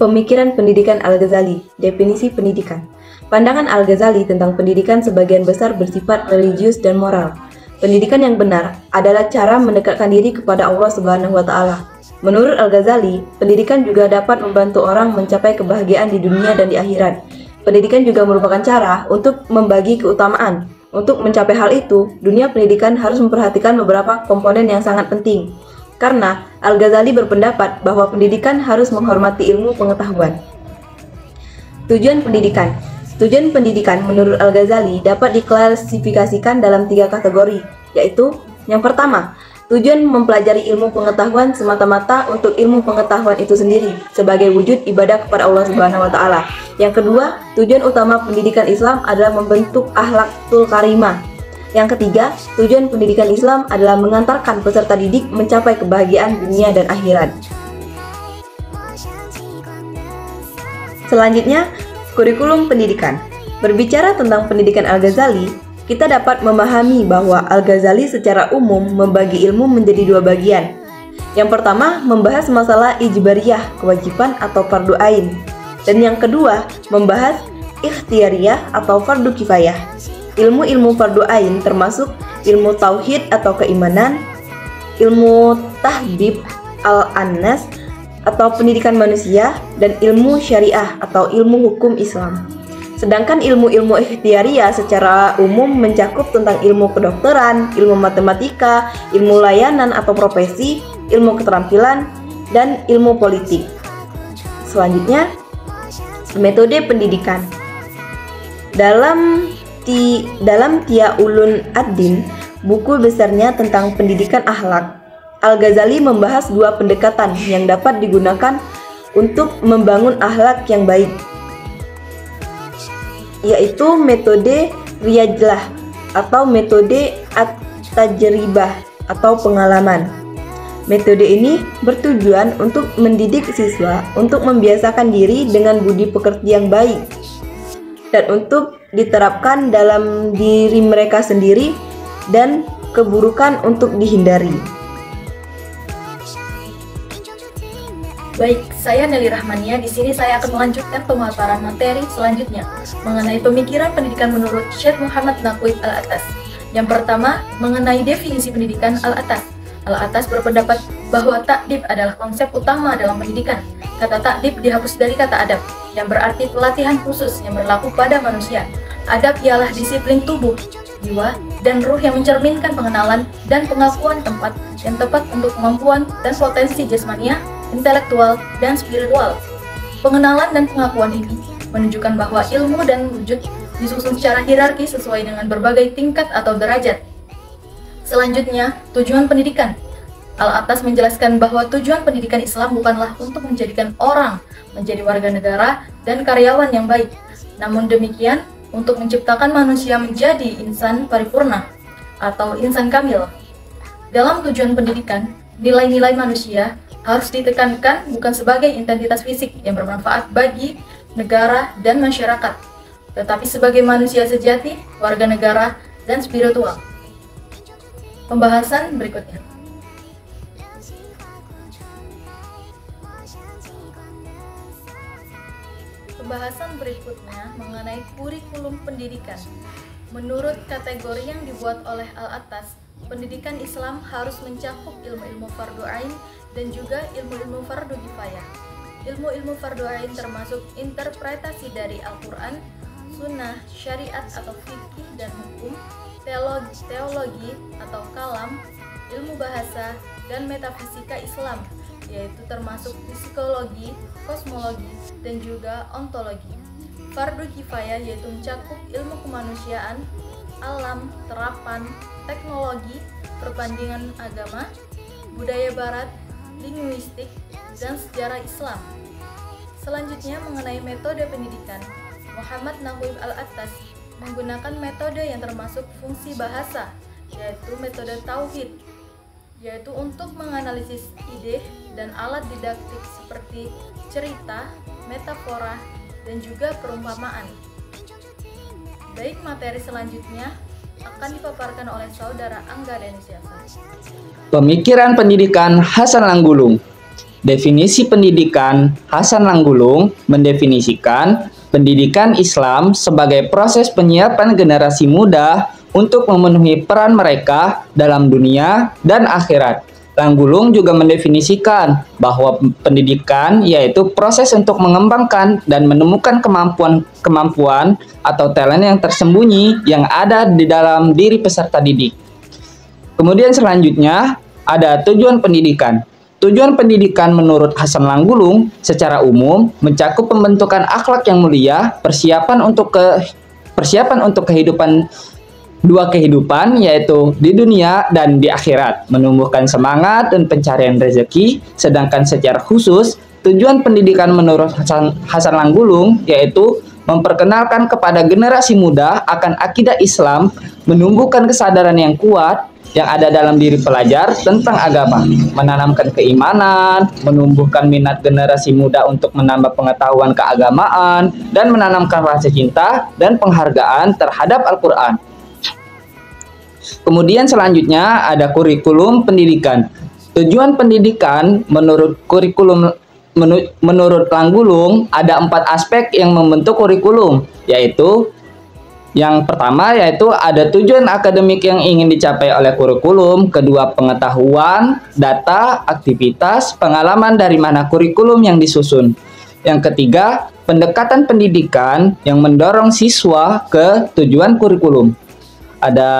Pemikiran pendidikan Al-Ghazali, definisi pendidikan. Pandangan Al-Ghazali tentang pendidikan sebagian besar bersifat religius dan moral. Pendidikan yang benar adalah cara mendekatkan diri kepada Allah Subhanahu wa Ta'ala. Menurut Al-Ghazali, pendidikan juga dapat membantu orang mencapai kebahagiaan di dunia dan di akhirat. Pendidikan juga merupakan cara untuk membagi keutamaan. Untuk mencapai hal itu, dunia pendidikan harus memperhatikan beberapa komponen yang sangat penting. Karena Al-Ghazali berpendapat bahwa pendidikan harus menghormati ilmu pengetahuan. Tujuan pendidikan. Tujuan pendidikan menurut Al-Ghazali dapat diklasifikasikan dalam 3 kategori, yaitu yang pertama, tujuan mempelajari ilmu pengetahuan semata-mata untuk ilmu pengetahuan itu sendiri sebagai wujud ibadah kepada Allah Subhanahu wa Ta'ala. Yang kedua, tujuan utama pendidikan Islam adalah membentuk akhlakul karimah. Yang ketiga, tujuan pendidikan Islam adalah mengantarkan peserta didik mencapai kebahagiaan dunia dan akhirat. Selanjutnya, kurikulum pendidikan. Berbicara tentang pendidikan Al-Ghazali, kita dapat memahami bahwa Al-Ghazali secara umum membagi ilmu menjadi 2 bagian. Yang pertama, membahas masalah ijbariyah, kewajiban atau fardu ain. Dan yang kedua, membahas ikhtiyariyah atau fardu kifayah. Ilmu-ilmu fardu ain termasuk ilmu tauhid atau keimanan, ilmu tahdib al-annas atau pendidikan manusia, dan ilmu syariah atau ilmu hukum Islam. Sedangkan ilmu-ilmu ikhtiyariyah secara umum mencakup tentang ilmu kedokteran, ilmu matematika, ilmu layanan atau profesi, ilmu keterampilan, dan ilmu politik. Selanjutnya, metode pendidikan. Dalam Tia Ulun Ad-Din, buku besarnya tentang pendidikan akhlak, Al-Ghazali membahas 2 pendekatan yang dapat digunakan untuk membangun akhlak yang baik, yaitu metode riyajlah atau metode at-tajribah atau pengalaman. Metode ini bertujuan untuk mendidik siswa untuk membiasakan diri dengan budi pekerti yang baik dan untuk diterapkan dalam diri mereka sendiri dan keburukan untuk dihindari. Baik, saya Nelly Rahmania. Di sini saya akan melanjutkan pemaparan materi selanjutnya mengenai pemikiran pendidikan menurut Syekh Muhammad Naqib Al-Attas. Yang pertama, mengenai definisi pendidikan Al-Attas. Al-Attas berpendapat bahwa ta'dib adalah konsep utama dalam pendidikan. Kata ta'dib dihapus dari kata adab, yang berarti pelatihan khusus yang berlaku pada manusia. Adab ialah disiplin tubuh, jiwa, dan ruh yang mencerminkan pengenalan dan pengakuan tempat yang tepat untuk kemampuan dan potensi jasmaniah, intelektual, dan spiritual. Pengenalan dan pengakuan ini menunjukkan bahwa ilmu dan wujud disusun secara hierarki sesuai dengan berbagai tingkat atau derajat. Selanjutnya, tujuan pendidikan. Al-Attas menjelaskan bahwa tujuan pendidikan Islam bukanlah untuk menjadikan orang menjadi warga negara dan karyawan yang baik. Namun demikian, untuk menciptakan manusia menjadi insan paripurna atau insan kamil. Dalam tujuan pendidikan, nilai-nilai manusia harus ditekankan bukan sebagai identitas fisik yang bermanfaat bagi negara dan masyarakat, tetapi sebagai manusia sejati, warga negara, dan spiritual. Pembahasan berikutnya. Pembahasan berikutnya mengenai kurikulum pendidikan. Menurut kategori yang dibuat oleh Al-Attas, pendidikan Islam harus mencakup ilmu-ilmu fardu ain dan juga ilmu-ilmu fardu kifayah. Ilmu-ilmu fardu ain termasuk interpretasi dari Al-Quran, sunnah, syariat atau fikih dan hukum, teologi atau kalam, ilmu bahasa, dan metafisika Islam, yaitu termasuk psikologi, kosmologi, dan juga ontologi. Fardu kifayah yaitu mencakup ilmu kemanusiaan, alam, terapan, teknologi, perbandingan agama, budaya barat, linguistik, dan sejarah Islam. Selanjutnya mengenai metode pendidikan, Muhammad Naqib Al-Attas menggunakan metode yang termasuk fungsi bahasa, yaitu metode tauhid, yaitu untuk menganalisis ide dan alat didaktik seperti cerita, metafora, dan juga perumpamaan. Baik, materi selanjutnya akan dipaparkan oleh saudara Angga Denisiasa. Pemikiran pendidikan Hasan Langgulung. Definisi pendidikan Hasan Langgulung mendefinisikan pendidikan Islam sebagai proses penyiapan generasi muda untuk memenuhi peran mereka dalam dunia dan akhirat. Langgulung juga mendefinisikan bahwa pendidikan yaitu proses untuk mengembangkan dan menemukan kemampuan atau talent yang tersembunyi yang ada di dalam diri peserta didik. Kemudian selanjutnya ada tujuan pendidikan. Tujuan pendidikan menurut Hasan Langgulung secara umum mencakup pembentukan akhlak yang mulia, persiapan untuk kehidupan dua kehidupan yaitu di dunia dan di akhirat, menumbuhkan semangat dan pencarian rezeki. Sedangkan secara khusus tujuan pendidikan menurut Hasan Langgulung yaitu memperkenalkan kepada generasi muda akan akidah Islam, menumbuhkan kesadaran yang kuat yang ada dalam diri pelajar tentang agama, menanamkan keimanan, menumbuhkan minat generasi muda untuk menambah pengetahuan keagamaan, dan menanamkan rasa cinta dan penghargaan terhadap Al-Quran. Kemudian selanjutnya ada kurikulum pendidikan. Tujuan pendidikan menurut menurut Langgulung ada 4 aspek yang membentuk kurikulum, yaitu yang pertama yaitu ada tujuan akademik yang ingin dicapai oleh kurikulum, kedua pengetahuan, data, aktivitas, pengalaman dari mana kurikulum yang disusun. Yang ketiga, pendekatan pendidikan yang mendorong siswa ke tujuan kurikulum. Ada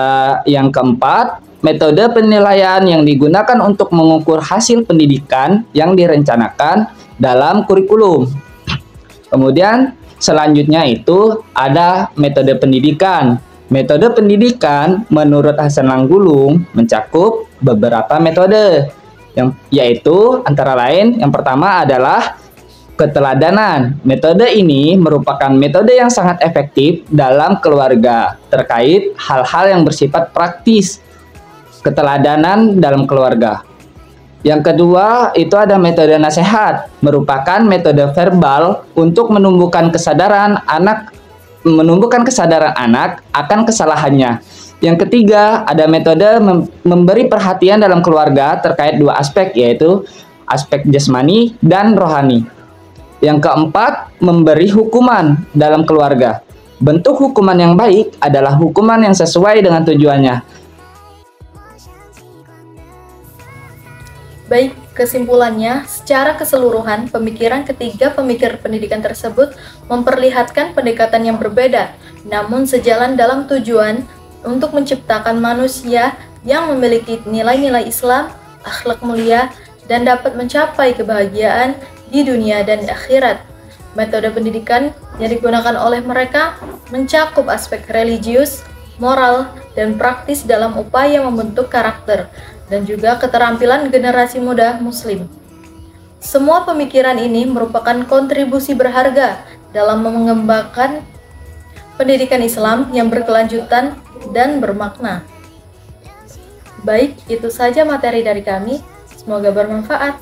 yang keempat, metode penilaian yang digunakan untuk mengukur hasil pendidikan yang direncanakan dalam kurikulum. Kemudian selanjutnya itu ada metode pendidikan. Metode pendidikan menurut Hasan Langgulung mencakup beberapa metode, yaitu antara lain yang pertama adalah keteladanan. Metode ini merupakan metode yang sangat efektif dalam keluarga terkait hal-hal yang bersifat praktis. Keteladanan dalam keluarga. Yang kedua, itu ada metode nasihat, merupakan metode verbal untuk menumbuhkan kesadaran anak akan kesalahannya. Yang ketiga, ada metode memberi perhatian dalam keluarga terkait 2 aspek, yaitu aspek jasmani dan rohani. Yang keempat, memberi hukuman dalam keluarga. Bentuk hukuman yang baik adalah hukuman yang sesuai dengan tujuannya. Baik, kesimpulannya, secara keseluruhan, pemikiran ketiga pemikir pendidikan tersebut memperlihatkan pendekatan yang berbeda, namun sejalan dalam tujuan untuk menciptakan manusia yang memiliki nilai-nilai Islam, akhlak mulia, dan dapat mencapai kebahagiaan di dunia dan akhirat. Metode pendidikan yang digunakan oleh mereka mencakup aspek religius, moral, dan praktis dalam upaya membentuk karakter dan juga keterampilan generasi muda muslim. Semua pemikiran ini merupakan kontribusi berharga dalam mengembangkan pendidikan Islam yang berkelanjutan dan bermakna. Baik, itu saja materi dari kami. Semoga bermanfaat.